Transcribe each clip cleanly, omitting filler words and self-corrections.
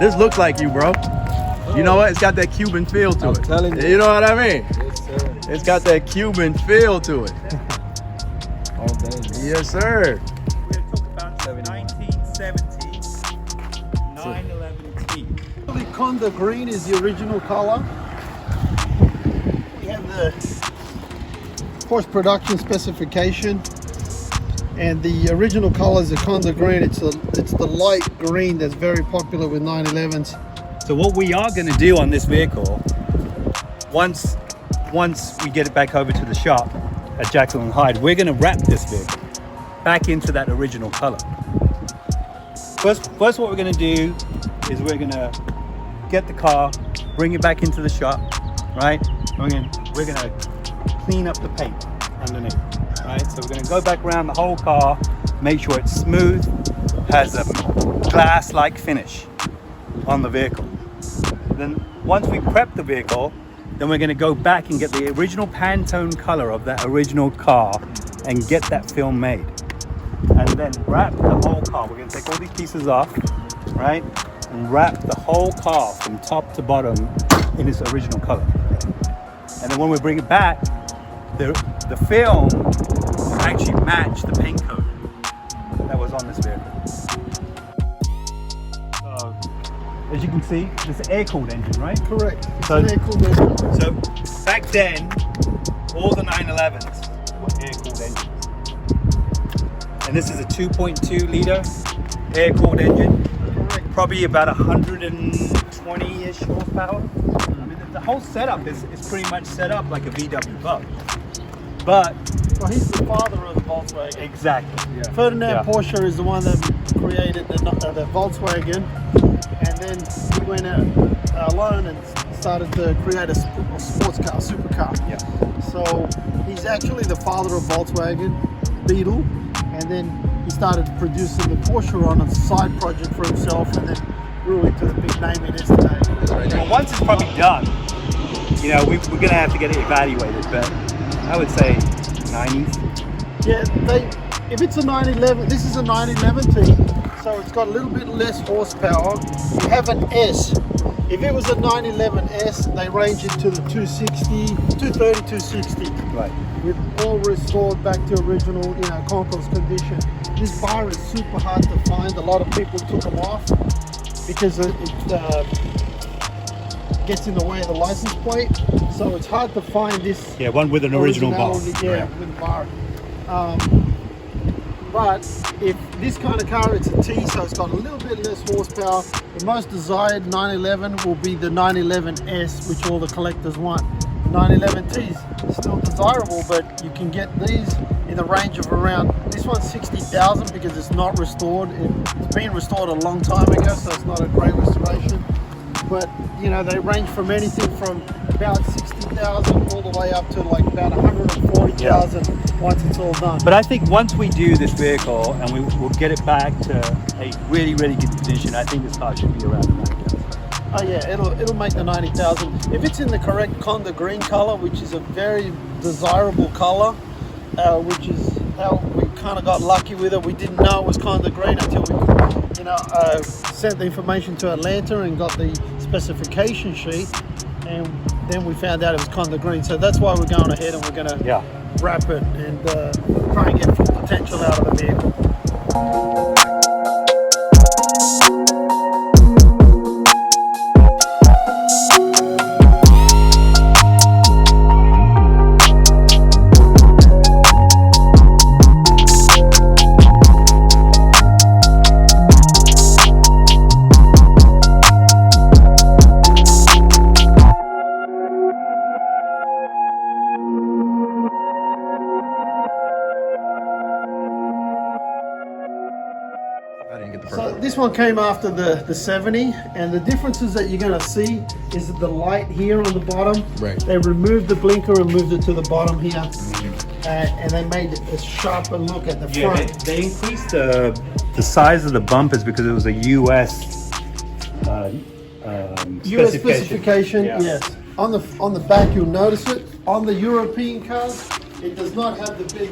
This looks like you, bro. You know what? It's got that Cuban feel to it. I'm telling you. You know what I mean? Yes, sir. It's got that Cuban feel to it. All day. Yes, sir. We're going to talk about 1970 911 T. The Conda green is the original color. We have the Porsche production specification, and the original color is the Conda green. It's the light green that's very popular with 911s. So what we are going to do on this vehicle, once we get it back over to the shop at Jekyll and Hyde, we're going to wrap this vehicle back into that original color. First what we're going to do is we're going to get the car, bring it back into the shop, right? We're going to clean up the paint underneath, right? So we're going to go back around the whole car, make sure it's smooth, has a glass-like finish on the vehicle. Then once we prep the vehicle, then we're going to go back and get the original Pantone color of that original car and get that film made. And then wrap the whole car. We're going to take all these pieces off, right? And wrap the whole car from top to bottom in its original color. And then when we bring it back, the film will actually match the paint coat that was on this vehicle. So, as you can see, it's an air-cooled engine, right? Correct. So, It's an air-cooled engine. so back then, all the 911s were air-cooled engines. And this is a 2.2 liter air-cooled engine. Correct. Probably about 120-ish horsepower. I mean, the whole setup is pretty much set up like a VW Bug. But Well, he's the father of the Volkswagen. exactly, yeah. Ferdinand Yeah. Porsche is the one that created the Volkswagen, and then he went out alone and started to create a sports car, a supercar. Yeah. So he's actually the father of Volkswagen, Beetle, and then he started producing the Porsche on a side project for himself, and then grew into the big name it is today. Well, once it's probably done, you know, we're going to have to get it evaluated, but I would say 90s. Yeah, if it's a 911, this is a 911T, so it's got a little bit less horsepower. You have an S. If it was a 911S, they range into the 260, 230, 260. Right. With all restored back to original, concourse condition. This bar is super hard to find. A lot of people took them off because it gets in the way of the license plate. So it's hard to find this. Yeah, one with an original bar. Yeah, with a bar. But if this kind of car, it's a T, so it's got a little bit less horsepower. The most desired 911 will be the 911S, which all the collectors want. 911T is still desirable, but you can get these in the range of around, this one's 60,000 because it's not restored. It's been restored a long time ago, so it's not a great restoration. But they range from anything from about 60,000 all the way up to like about 140,000 once it's all done. But I think once we do this vehicle and we'll get it back to a really, really good condition, I think this car should be around 90,000. Oh yeah, it'll make the 90,000 if it's in the correct Conda green color, which is a very desirable color, which is how we kind of got lucky with it. We didn't know it was Conda green until we, sent the information to Atlanta and got the specification sheet, and then we found out it was Conda green. So that's why we're going ahead and we're going to wrap it and try and get full potential out of the vehicle. So this one came after the 70, and the differences that you're going to see is the light here on the bottom. Right. They removed the blinker and moved it to the bottom here, and they made a sharper look at the front. They increased the size of the bumpers because it was a US US specification, Yeah. yes. On the back you'll notice it. On the European cars, it does not have the big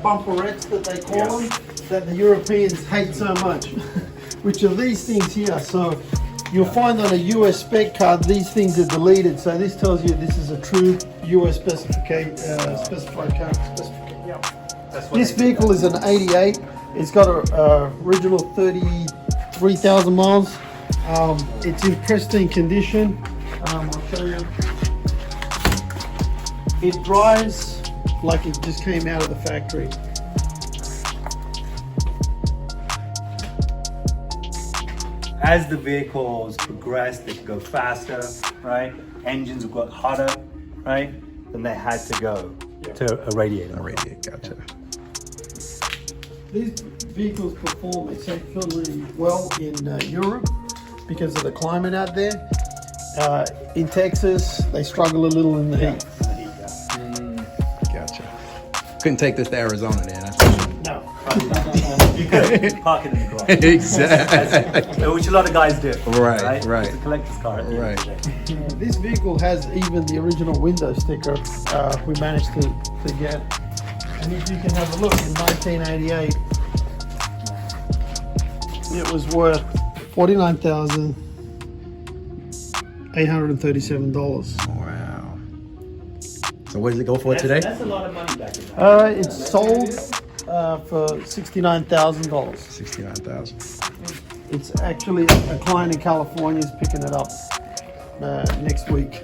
bumperettes that they call them, that the Europeans hate so much, which are these things here. So You'll find on a US spec card, these things are deleted. So this tells you this is a true US specified car. Yeah. This vehicle is an 88. It's got a original 33,000 miles. It's in pristine condition. I'll show you. It drives like it just came out of the factory. As the vehicles progress, they could go faster, right? Engines have got hotter, right? Then they had to go to a radiator. A radiator, gotcha. These vehicles perform exceptionally well in Europe because of the climate out there. In Texas, they struggle a little in the heat. Gotcha. Couldn't take this to Arizona then. That's for sure. No. You could park it in the garage. Exactly. Which a lot of guys do. Right. It's a collector's car. At the end of the day. This vehicle has even the original window sticker we managed to get. And if you can have a look, in 1988, it was worth $49,837. Wow. So what does it go for today? That's a lot of money back in that. It's sold for $69,000. 69,000. It's actually a client in California is picking it up next week.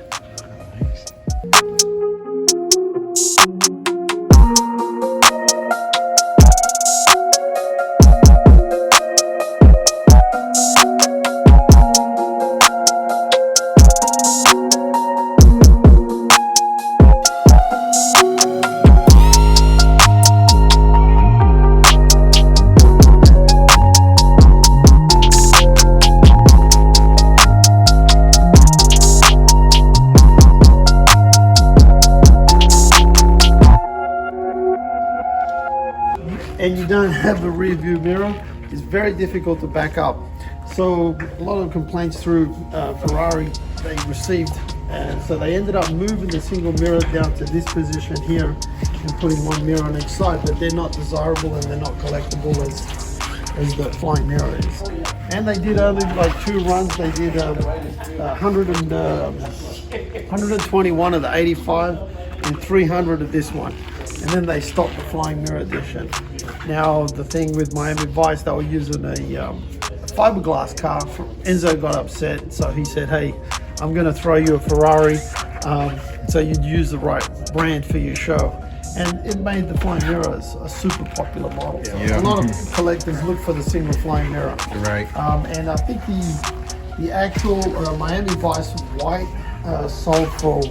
And you don't have a rear view mirror, it's very difficult to back up. So a lot of complaints through Ferrari they received, and so they ended up moving the single mirror down to this position here and putting one mirror on each side, but they're not desirable and they're not collectible as the flying mirror is. And they did only like 2 runs. They did 121 of the 85 and 300 of this one. And then they stopped the flying mirror edition. Now the thing with Miami Vice, they were using a fiberglass car. Enzo got upset, so he said, "Hey, I'm going to throw you a Ferrari, so you'd use the right brand for your show." And it made the flying mirrors a super popular model. Yeah. A lot of collectors look for the single flying mirror. Right. And I think the actual Miami Vice white sold for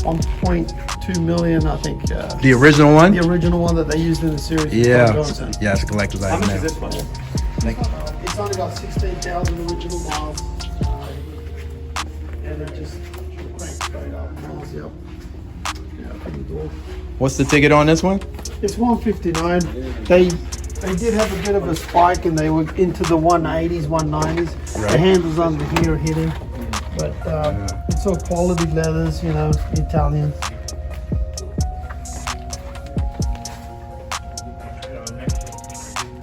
1.2 million, I think. The original one? The original one that they used in the series. Yeah. Yeah, it's a collector's How item much now. is this one? It's only got 16,000 original miles. And it just cranks straight up. Miles, yep. Yeah, pretty cool. What's the ticket on this one? It's 159. They did have a bit of a spike and they were into the 180s, 190s. Right. The handles under here hitting. But it's all quality leathers, you know, Italian.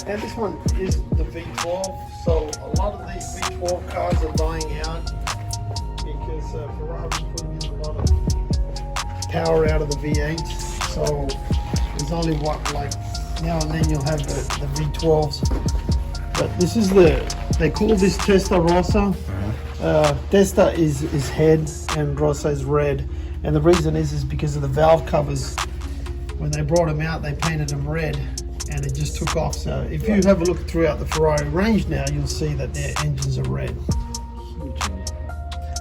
And this one is the V12. So a lot of these V12 cars are dying out because Ferrari's putting in a lot of power out of the V8s. So there's only like now and then you'll have the V12s. But this is they call this Testarossa. Testa is head and Rossa is red, and the reason is because of the valve covers. When they brought them out, they painted them red, and it just took off. So if you have a look throughout the Ferrari range now, you'll see that their engines are red.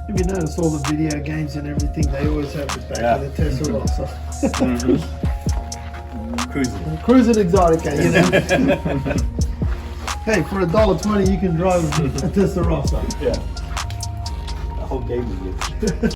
If you notice all the video games and everything, they always have the back of the Testarossa. Cruising Exotica, you know. Hey, for $1.20 you can drive a Testarossa. Yeah. The whole game with you.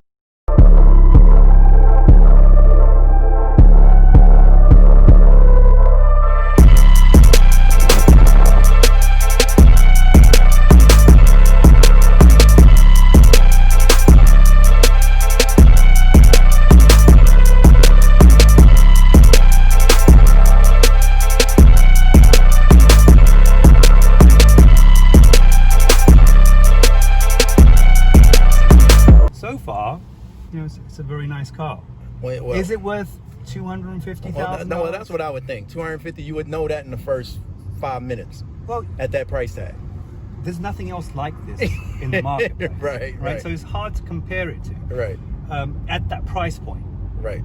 car, you know, it's a very nice car. Well, Is it worth 250,000? well, no, that's what I would think. 250, you would know that in the first 5 minutes Well, at that price tag. there's nothing else like this in the market. Right. So it's hard to compare it to Right. at that price point. Right.